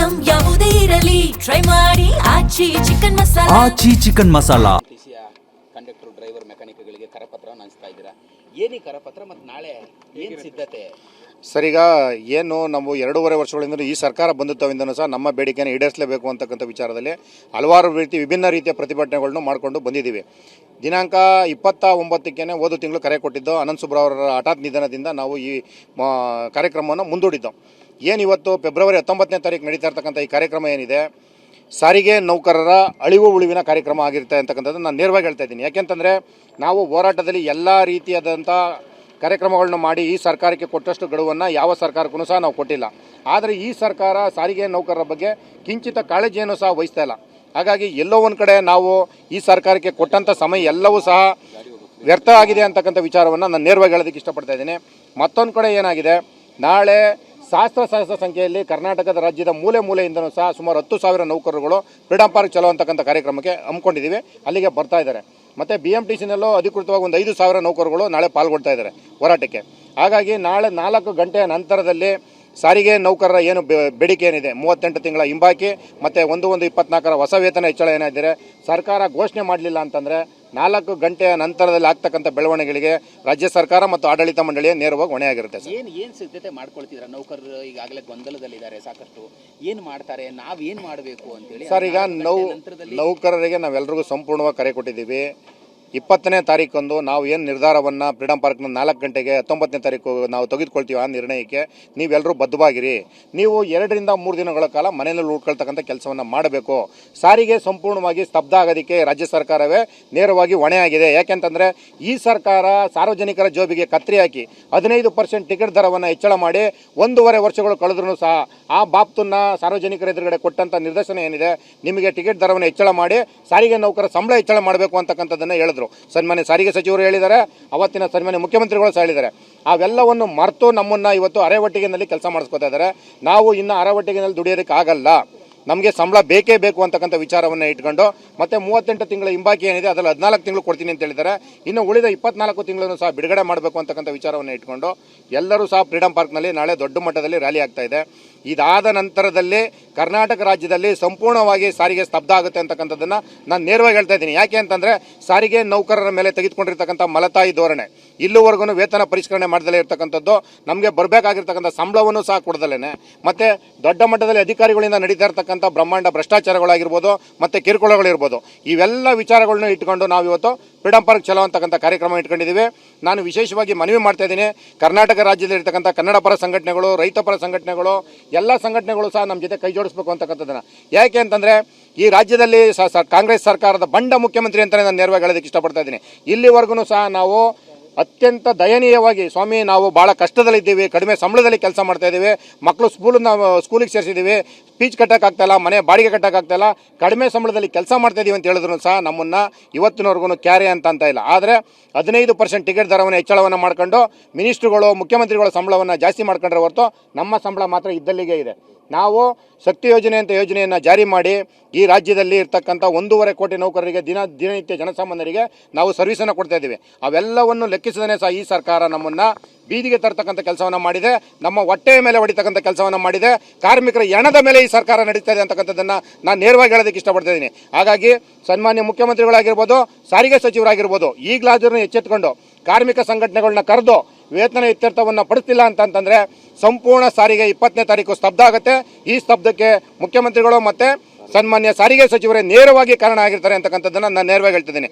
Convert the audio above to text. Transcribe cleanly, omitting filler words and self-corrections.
Item ಯಾವುದೇ ಇರಲಿ try ಮಾಡಿ ಆಚಿ ಚಿಕನ್ ಮಸಾಲಾ. ಆಚಿ ಚಿಕನ್ ಮಸಾಲಾ. ಟಿಸಿಯ ಕಂಡಕ್ಟರ್ ಡ್ರೈವರ್ ಮೆಕ್ಯಾನಿಕ್ಗಳಿಗೆ ಕರಪತ್ರ ಹಂಚ್ತಾ ಇದ್ದೀರಾ, ಏನಿ ಕರಪತ್ರ ಮತ್ತು ನಾಳೆ ಏನು ಸಿದ್ಧತೆ? ಸರ್, ಈಗ ಏನು ನಾವು 2.5 ವರ್ಷಗಳಿಂದ ಈ ಸರ್ಕಾರ ಬಂದಿದ್ದವಿಂದನೂ ಸಹ ನಮ್ಮ ಬೇಡಿಕೆಯನ್ನು ಈಡೇರಿಸಲೇಬೇಕು ಅಂತಕ್ಕಂಥ ವಿಚಾರದಲ್ಲಿ ಹಲವಾರು ವಿಭಿನ್ನ ರೀತಿಯ ಪ್ರತಿಭಟನೆಗಳನ್ನು ಮಾಡಿಕೊಂಡು ಬಂದಿದ್ದೀವಿ. ದಿನಾಂಕ 29ಕ್ಕೆ ಹೋದ ತಿಂಗಳು ಕರೆ ಕೊಟ್ಟಿದ್ದು ಅನಂತ್ ಸುಬ್ರಾವ್ ಅವರ ಹಠಾತ್ ನಿಧನದಿಂದ ನಾವು ಈ ಕಾರ್ಯಕ್ರಮವನ್ನು ಮುಂದೂಡಿದ್ದು. ಏನಿವತ್ತು ಫೆಬ್ರವರಿ 19ನೇ ತಾರೀಕು ನಡೀತಾ ಇರ್ತಕ್ಕಂಥ ಈ ಕಾರ್ಯಕ್ರಮ ಏನಿದೆ, ಸಾರಿಗೆ ನೌಕರರ ಅಳಿವು ಉಳಿವಿನ ಕಾರ್ಯಕ್ರಮ ಆಗಿರುತ್ತೆ ಅಂತಕ್ಕಂಥದ್ದು ನಾನು ನೇರವಾಗಿ ಹೇಳ್ತಾ ಇದ್ದೀನಿ. ಯಾಕೆಂತಂದರೆ ನಾವು ಹೋರಾಟದಲ್ಲಿ ಎಲ್ಲ ರೀತಿಯಾದಂಥ ಕಾರ್ಯಕ್ರಮಗಳನ್ನು ಮಾಡಿ ಈ ಸರ್ಕಾರಕ್ಕೆ ಕೊಟ್ಟಷ್ಟು ಗಡುವನ್ನು ಯಾವ ಸರ್ಕಾರಕ್ಕೂ ಸಹ ನಾವು ಕೊಟ್ಟಿಲ್ಲ. ಆದರೆ ಈ ಸರ್ಕಾರ ಸಾರಿಗೆ ನೌಕರರ ಬಗ್ಗೆ ಕಿಂಚಿತ ಕಾಳಜಿಯನ್ನು ಸಹ ವಹಿಸ್ತಾ ಇಲ್ಲ. ಹಾಗಾಗಿ ಎಲ್ಲೋ ಒಂದು ಕಡೆ ನಾವು ಈ ಸರ್ಕಾರಕ್ಕೆ ಕೊಟ್ಟಂಥ ಸಮಯ ಎಲ್ಲವೂ ಸಹ ವ್ಯರ್ಥ ಆಗಿದೆ ಅಂತಕ್ಕಂಥ ವಿಚಾರವನ್ನು ನಾನು ನೇರವಾಗಿ ಹೇಳೋದಕ್ಕೆ ಇಷ್ಟಪಡ್ತಾ ಇದ್ದೀನಿ. ಮತ್ತೊಂದು ಕಡೆ ಏನಾಗಿದೆ, ನಾಳೆ ಸಹಸ್ರ ಸಂಖ್ಯೆಯಲ್ಲಿ ಕರ್ನಾಟಕದ ರಾಜ್ಯದ ಮೂಲೆಯಿಂದನೂ ಸಹ ಸುಮಾರು 10,000 ನೌಕರರುಗಳು ಫ್ರೀಡಂ ಪಾರ್ಕ್ ಚಲೋ ಅಂತಕ್ಕಂಥ ಕಾರ್ಯಕ್ರಮಕ್ಕೆ ಹಮ್ಮಿಕೊಂಡಿದ್ದೀವಿ, ಅಲ್ಲಿಗೆ ಬರ್ತಾ ಇದ್ದಾರೆ. ಮತ್ತು BMTCನಲ್ಲೂ ಅಧಿಕೃತವಾಗಿ ಒಂದು 5,000 ನೌಕರರುಗಳು ನಾಳೆ ಪಾಲ್ಗೊಳ್ತಾ ಇದ್ದಾರೆ ಹೋರಾಟಕ್ಕೆ. ಹಾಗಾಗಿ ನಾಳೆ 4 ಗಂಟೆಯ ನಂತರದಲ್ಲಿ ಸಾರಿಗೆ ನೌಕರರ ಏನು ಬೇಡಿಕೆ ಏನಿದೆ, 38 ತಿಂಗಳ ಹಿಂಬಾಕಿ ಮತ್ತು 1/1/24 ಹೊಸ ವೇತನ ಹೆಚ್ಚಳ ಏನಾದರೆ ಸರ್ಕಾರ ಘೋಷಣೆ ಮಾಡಲಿಲ್ಲ ಅಂತಂದರೆ 4 ಗಂಟೆಯ ನಂತರದಲ್ಲಿ ಆಗ್ತಕ್ಕಂಥ ಬೆಳವಣಿಗೆಗಳಿಗೆ ರಾಜ್ಯ ಸರ್ಕಾರ ಮತ್ತು ಆಡಳಿತ ಮಂಡಳಿಯ ನೇರವಾಗಿ ಹೊಣೆಯಾಗಿರುತ್ತೆ. ಏನು ಸಿದ್ಧತೆ ಮಾಡ್ಕೊಳ್ತಿದ್ರ? ನೌಕರರು ಈಗಾಗಲೇ ಗೊಂದಲದಲ್ಲಿದ್ದಾರೆ ಸಾಕಷ್ಟು. ಏನು ಮಾಡ್ತಾರೆ, ನಾವೇನು ಮಾಡಬೇಕು ಅಂತೇಳಿ? ಸರ್, ಈಗ ನೌಕರರಿಗೆ ನಾವೆಲ್ಲರಿಗೂ ಸಂಪೂರ್ಣವಾಗಿ ಕರೆ ಕೊಟ್ಟಿದ್ದೀವಿ. 20ನೇ ತಾರೀಕಂದು ನಾವು ಏನು ನಿರ್ಧಾರವನ್ನು ಫ್ರೀಡಂ ಪಾರ್ಕ್ನ 4 ಗಂಟೆಗೆ 19ನೇ ತಾರೀಕು ನಾವು ತೆಗೆದುಕೊಳ್ತೀವಿ, ಆ ನಿರ್ಣಯಕ್ಕೆ ನೀವೆಲ್ಲರೂ ಬದ್ಧವಾಗಿರಿ. ನೀವು 2 ರಿಂದ 3 ದಿನಗಳ ಕಾಲ ಮನೆಯಲ್ಲಿ ಉಳ್ಕೊಳ್ತಕ್ಕಂಥ ಕೆಲಸವನ್ನು ಮಾಡಬೇಕು. ಸಾರಿಗೆ ಸಂಪೂರ್ಣವಾಗಿ ಸ್ತಬ್ಧ ಆಗೋದಕ್ಕೆ ರಾಜ್ಯ ಸರ್ಕಾರವೇ ನೇರವಾಗಿ ಹೊಣೆಯಾಗಿದೆ. ಯಾಕೆಂತಂದರೆ ಈ ಸರ್ಕಾರ ಸಾರ್ವಜನಿಕರ ಜೋಬಿಗೆ ಕತ್ತರಿ ಹಾಕಿ 15% ಟಿಕೆಟ್ ದರವನ್ನು ಹೆಚ್ಚಳ ಮಾಡಿ 1.5 ವರ್ಷಗಳು ಕಳೆದ್ರೂ ಸಹ ಆ ಬಾಬ್ತನ್ನ ಸಾರ್ವಜನಿಕರ ಎದುರುಗಡೆ ಕೊಟ್ಟಂಥ ನಿರ್ದೇಶನ ಏನಿದೆ, ನಿಮಗೆ ಟಿಕೆಟ್ ದರವನ್ನು ಹೆಚ್ಚಳ ಮಾಡಿ ಸಾರಿಗೆ ನೌಕರ ಸಂಬಳ ಹೆಚ್ಚಳ ಮಾಡಬೇಕು ಅಂತಕ್ಕಂಥದ್ದನ್ನು ಹೇಳಿದ್ರು. ಸನ್ಮಾನ್ಯ ಸಾರಿಗೆ ಸಚಿವರು ಹೇಳಿದ್ದಾರೆ, ಅವತ್ತಿನ ಸನ್ಮಾನ್ಯ ಮುಖ್ಯಮಂತ್ರಿಗಳು ಸಹ ಹೇಳಿದ್ದಾರೆ. ಅವೆಲ್ಲವನ್ನು ಮರೆತು ನಮ್ಮನ್ನು ಇವತ್ತು ಅರೆವಟ್ಟಿಗೆನಲ್ಲಿ ಕೆಲಸ ಮಾಡಿಸ್ಕೊತಾ ಇದ್ದಾರೆ. ನಾವು ಇನ್ನು ಅರೆವಟ್ಟಿಗೆನಲ್ಲಿ ದುಡಿಯೋದಕ್ಕೆ ಆಗಲ್ಲ, ನಮಗೆ ಸಂಬಳ ಬೇಕೇ ಬೇಕು ಅಂತಕ್ಕಂಥ ವಿಚಾರವನ್ನು ಇಟ್ಕೊಂಡು ಮತ್ತು 38 ತಿಂಗಳ ಹಿಂಬಾಕಿ ಏನಿದೆ ಅದರಲ್ಲಿ 14 ತಿಂಗಳು ಕೊಡ್ತೀನಿ ಅಂತ ಹೇಳಿದ್ದಾರೆ. ಇನ್ನು ಉಳಿದ 24 ತಿಂಗಳನ್ನು ಸಹ ಬಿಡುಗಡೆ ಮಾಡಬೇಕು ಅಂತಕ್ಕಂಥ ವಿಚಾರವನ್ನು ಇಟ್ಕೊಂಡು ಎಲ್ಲರೂ ಸಹ ಫ್ರೀಡಂ ಪಾರ್ಕ್ನಲ್ಲಿ ನಾಳೆ ದೊಡ್ಡ ಮಟ್ಟದಲ್ಲಿ ರ್ಯಾಲಿ ಆಗ್ತಾ ಇದೆ. ಇದಾದ ನಂತರದಲ್ಲಿ ಕರ್ನಾಟಕ ರಾಜ್ಯದಲ್ಲಿ ಸಂಪೂರ್ಣವಾಗಿ ಸಾರಿಗೆ ಸ್ತಬ್ಧ ಆಗುತ್ತೆ ಅಂತಕ್ಕಂಥದ್ದನ್ನು ನಾನು ನೇರವಾಗಿ ಹೇಳ್ತಾ ಇದ್ದೀನಿ. ಯಾಕೆ ಅಂತಂದರೆ ಸಾರಿಗೆ ನೌಕರರ ಮೇಲೆ ತೆಗೆದುಕೊಂಡಿರ್ತಕ್ಕಂಥ ಮಲತಾಯಿ ಧೋರಣೆ, ಇಲ್ಲಿವರೆಗೂ ವೇತನ ಪರಿಷ್ಕರಣೆ ಮಾಡದಲ್ಲೇ ಇರ್ತಕ್ಕಂಥದ್ದು, ನಮಗೆ ಬರಬೇಕಾಗಿರ್ತಕ್ಕಂಥ ಸಂಬಳವನ್ನು ಸಹ ಕೊಡದಲ್ಲೇ, ಮತ್ತು ದೊಡ್ಡ ಮಟ್ಟದಲ್ಲಿ ಅಧಿಕಾರಿಗಳಿಂದ ನಡೀತಾ ಇರ್ತಕ್ಕಂಥ ಬ್ರಹ್ಮಾಂಡ ಭ್ರಷ್ಟಾಚಾರಗಳಾಗಿರ್ಬೋದು ಮತ್ತು ಕಿರುಕುಳಗಳಿರ್ಬೋದು, ಇವೆಲ್ಲ ವಿಚಾರಗಳನ್ನ ಇಟ್ಕೊಂಡು ನಾವು ಇವತ್ತು ಫ್ರೀಡಂ ಪಾರ್ಕ್ ಚಲೋ ಅಂತಕ್ಕಂಥ ಕಾರ್ಯಕ್ರಮ ಇಟ್ಕೊಂಡಿದ್ದೀವಿ. ನಾನು ವಿಶೇಷವಾಗಿ ಮನವಿ ಮಾಡ್ತಾ ಇದ್ದೀನಿ, ಕರ್ನಾಟಕ ರಾಜ್ಯದಲ್ಲಿರ್ತಕ್ಕಂಥ ಕನ್ನಡ ಪರ ಸಂಘಟನೆಗಳು, ರೈತ ಪರ ಸಂಘಟನೆಗಳು, ಎಲ್ಲ ಸಂಘಟನೆಗಳು ಸಹ ನಮ್ಮ ಜೊತೆ ಕೈ ಜೋಡಿಸಬೇಕು ಅಂತಕ್ಕಂಥದ್ದನ್ನು. ಯಾಕೆ ಅಂತಂದರೆ ಈ ರಾಜ್ಯದಲ್ಲಿ ಕಾಂಗ್ರೆಸ್ ಸರ್ಕಾರದ ಬಂಡ ಮುಖ್ಯಮಂತ್ರಿ ಅಂತಲೇ ನಾನು ನೇರವಾಗಿ ಹೇಳೋದಕ್ಕೆ ಇಷ್ಟಪಡ್ತಾ ಇದ್ದೀನಿ. ಇಲ್ಲಿವರೆಗೂ ಸಹ ನಾವು ಅತ್ಯಂತ ದಯನೀಯವಾಗಿ, ಸ್ವಾಮಿ ನಾವು ಭಾಳ ಕಷ್ಟದಲ್ಲಿದ್ದೀವಿ, ಕಡಿಮೆ ಸಂಬಳದಲ್ಲಿ ಕೆಲಸ ಮಾಡ್ತಾ ಇದ್ದೀವಿ, ಮಕ್ಕಳು ಸ್ಕೂಲಿಗೆ ಸೇರಿಸಿದ್ದೀವಿ, ಫೀಸ್ ಕಟ್ಟೋಕ್ಕಾಗ್ತಾಯಿಲ್ಲ, ಮನೆ ಬಾಡಿಗೆ ಕಟ್ಟೋಕ್ಕಾಗ್ತಾಯಿಲ್ಲ, ಕಡಿಮೆ ಸಂಬಳದಲ್ಲಿ ಕೆಲಸ ಮಾಡ್ತಾ ಇದ್ದೀವಿ ಅಂತ ಹೇಳಿದ್ರು ಸಹ ನಮ್ಮನ್ನು ಇವತ್ತಿನವರೆಗೂ ಕ್ಯಾರೆ ಅಂತ ಇಲ್ಲ. ಆದರೆ 15% ಟಿಕೆಟ್ ದರವನ್ನು ಹೆಚ್ಚಳವನ್ನು ಮಾಡ್ಕೊಂಡು ಮಿನಿಸ್ಟ್ರುಗಳು, ಮುಖ್ಯಮಂತ್ರಿಗಳ ಸಂಬಳವನ್ನು ಜಾಸ್ತಿ ಮಾಡ್ಕೊಂಡ್ರೆ ಹೊರತು ನಮ್ಮ ಸಂಬಳ ಮಾತ್ರ ಇದ್ದಲ್ಲಿಗೆ ಇದೆ. ನಾವು ಶಕ್ತಿ ಯೋಜನೆ ಅಂತ ಯೋಜನೆಯನ್ನು ಜಾರಿ ಮಾಡಿ ಈ ರಾಜ್ಯದಲ್ಲಿ ಇರ್ತಕ್ಕಂಥ 1.5 ಕೋಟಿ ನೌಕರರಿಗೆ ದಿನನಿತ್ಯ ಜನಸಾಮಾನ್ಯರಿಗೆ ನಾವು ಸರ್ವಿಸನ್ನು ಕೊಡ್ತಾ ಇದ್ದೀವಿ. ಅವೆಲ್ಲವನ್ನು ಲೆಕ್ಕಿಸದೇ ಸಹ ಈ ಸರ್ಕಾರ ನಮ್ಮನ್ನು ಬೀದಿಗೆ ತರ್ತಕ್ಕಂಥ ಕೆಲಸವನ್ನು ಮಾಡಿದೆ, ನಮ್ಮ ಹೊಟ್ಟೆಯ ಮೇಲೆ ಹೊಡಿತಕ್ಕಂಥ ಕೆಲಸವನ್ನು ಮಾಡಿದೆ, ಕಾರ್ಮಿಕರ ಹೆಣದ ಮೇಲೆ ಈ ಸರ್ಕಾರ ನಡೀತಾ ಇದೆ ಅಂತಕ್ಕಂಥದ್ದನ್ನು ನಾನು ನೇರವಾಗಿ ಹೇಳೋದಕ್ಕೆ ಇಷ್ಟಪಡ್ತಾ ಇದ್ದೀನಿ. ಹಾಗಾಗಿ ಸನ್ಮಾನ್ಯ ಮುಖ್ಯಮಂತ್ರಿಗಳಾಗಿರ್ಬೋದು, ಸಾರಿಗೆ ಸಚಿವರಾಗಿರ್ಬೋದು, ಈಗಲಾದ್ರೂ ಎಚ್ಚೆತ್ತುಕೊಂಡು ಕಾರ್ಮಿಕ ಸಂಘಟನೆಗಳನ್ನ ಕರೆದು ವೇತನ ಇತ್ಯರ್ಥವನ್ನು ಪಡಿಸ್ತಿಲ್ಲ ಅಂತಂದರೆ ಸಂಪೂರ್ಣ ಸಾರಿಗೆ 20ನೇ ತಾರೀಕು ಸ್ತಬ್ಧ ಆಗುತ್ತೆ. ಈ ಸ್ತಬ್ಧಕ್ಕೆ ಮುಖ್ಯಮಂತ್ರಿಗಳು ಮತ್ತು ಸನ್ಮಾನ್ಯ ಸಾರಿಗೆ ಸಚಿವರೇ ನೇರವಾಗಿ ಕಾರಣ ಆಗಿರ್ತಾರೆ ಅಂತಕ್ಕಂಥದ್ದನ್ನು ನಾನು ನೇರವಾಗಿ ಹೇಳ್ತಿದ್ದೀನಿ.